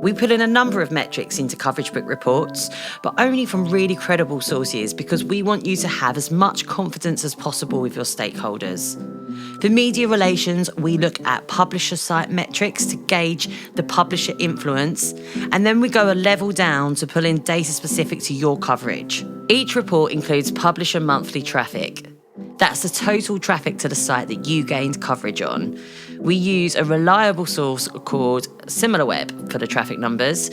We put in a number of metrics into CoverageBook reports, but only from really credible sources because we want you to have as much confidence as possible with your stakeholders. For media relations, we look at publisher site metrics to gauge the publisher influence, and then we go a level down to pull in data specific to your coverage. Each report includes publisher monthly traffic. That's the total traffic to the site that you gained coverage on. We use a reliable source called SimilarWeb for the traffic numbers,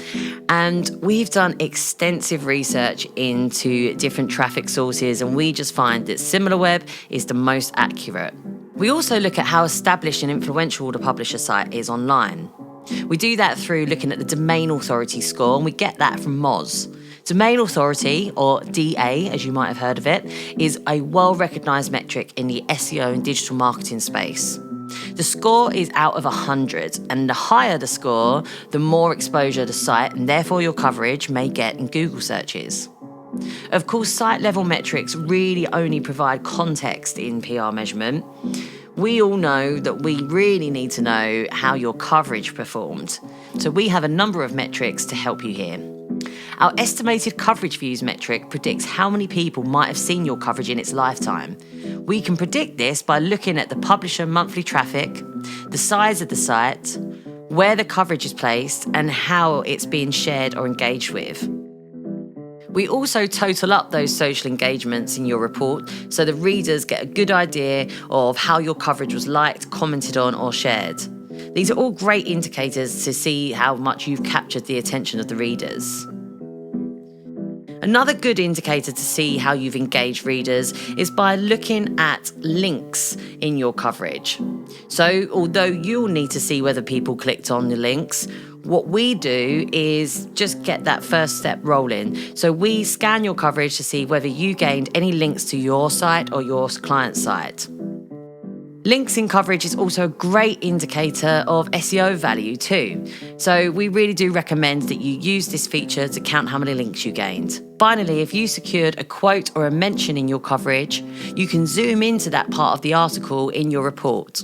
and we've done extensive research into different traffic sources, and we just find that SimilarWeb is the most accurate. We also look at how established and influential the publisher site is online. We do that through looking at the domain authority score, and we get that from Moz. Domain authority, or DA, as you might have heard of it, is a well-recognised metric in the SEO and digital marketing space. The score is out of 100, and the higher the score, the more exposure the site and therefore your coverage may get in Google searches. Of course, site-level metrics really only provide context in PR measurement. We all know that we really need to know how your coverage performed. So we have a number of metrics to help you here. Our estimated coverage views metric predicts how many people might have seen your coverage in its lifetime. We can predict this by looking at the publisher monthly traffic, the size of the site, where the coverage is placed, and how it's being shared or engaged with. We also total up those social engagements in your report so the readers get a good idea of how your coverage was liked, commented on, or shared. These are all great indicators to see how much you've captured the attention of the readers. Another good indicator to see how you've engaged readers is by looking at links in your coverage. So although you'll need to see whether people clicked on the links, what we do is just get that first step rolling. So we scan your coverage to see whether you gained any links to your site or your client's site. Links in coverage is also a great indicator of SEO value too. So we really do recommend that you use this feature to count how many links you gained. Finally, if you secured a quote or a mention in your coverage, you can zoom into that part of the article in your report.